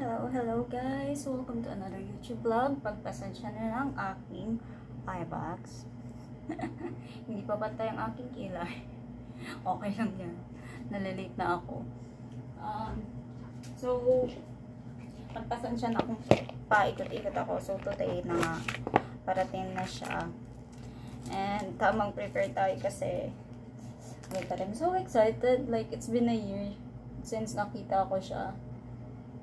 Hello guys! Welcome to another YouTube vlog. Pagpasensya na ng aking eye bags. Hindi pa pantay ang aking kilay. Okay lang yan. Nalalate na ako. So, pagpasensya na akong paikot-ikot ako. So, today na nga, parating na siya. And tamang prepare tayo kasi oh my God, I'm so excited. Like, it's been a year since nakita ko siya.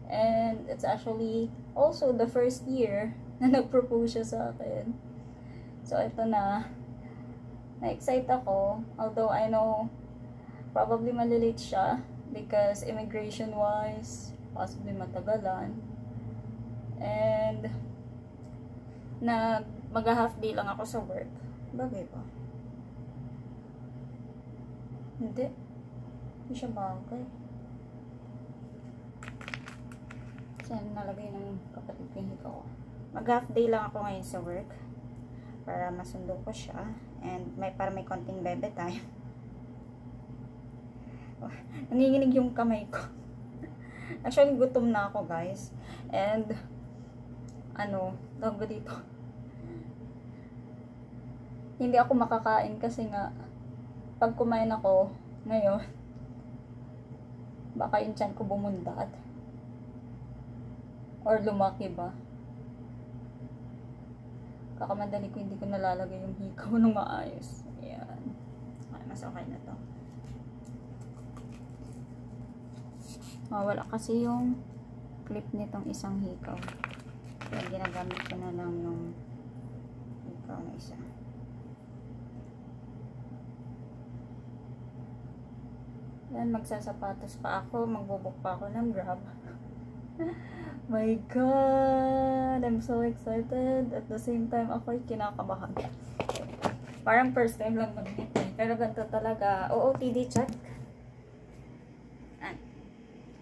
And it's actually also the first year na nag-propose siya sa akin. So, ito na. Na-excite ako. Although, I know probably malilate siya because immigration-wise, possibly matagalan. And mag-half day lang ako sa work. Bagay ba? Hindi. Hindi siya bagay. Saan nalagay ng kapatid ko yung hikaw. Mag-half day lang ako ngayon sa work para masundo ko siya and para may konting bebe time. Nanginginig yung kamay ko. Actually gutom na ako guys, and tawag dito, hindi ako makakain kasi nga pag kumain ako ngayon baka yung tiyan ko bumundat or lumaki ba. Kakamadali ko hindi ko nalalagay yung hikaw nung maayos. Ayan. Okay, mas okay na to. Wala kasi yung clip nitong isang hikaw. Kaya ginagamit ko na lang yung hikaw na isa. Ayan, magsasapatos pa ako. Magbubuk pa ako ng Grab. My God! I'm so excited. At the same time, ako'y kinakabahan. Parang first time lang mag-meet eh. Pero ganito talaga. OOTD check.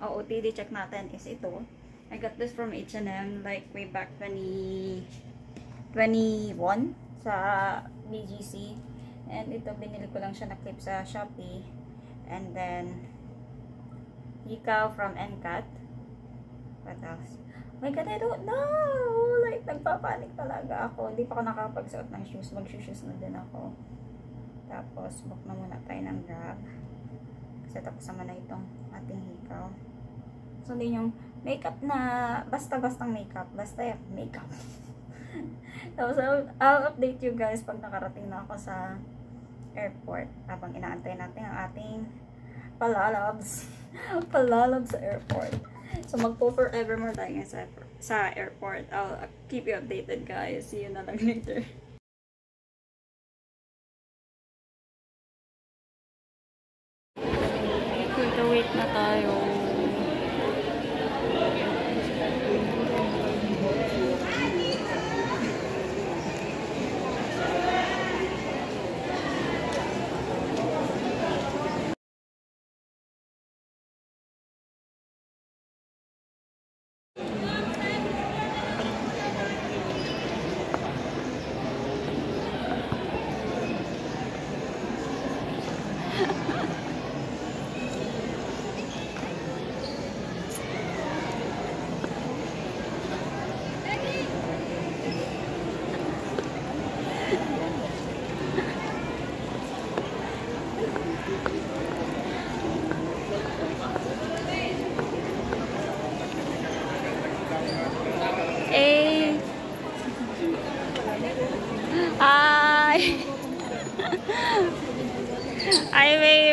OOTD check natin is ito. I got this from H&M like way back 2021 sa BGC. And ito, binili ko lang siya na clip sa Shopee. And then, hikaw from NCAT. What else? Oh my God, I don't know. Like, nagpapanik talaga ako. Hindi pa ako nakapagsuot ng shoes. Mag-shoes na din ako. Tapos, book na muna tayo ng Grab. Kasi tapos naman na itong ating hikaw. So, din yung makeup na, basta-bastang makeup. Basta yung makeup. Tapos, I'll update you guys pag nakarating na ako sa airport. Habang inaantay natin ang ating palalabs. Palalabs sa airport. So, magpo-forevermore tayo sa airport. I'll keep you updated, guys. See you na lang later. So, wait na tayo. Hi! Hi, babe!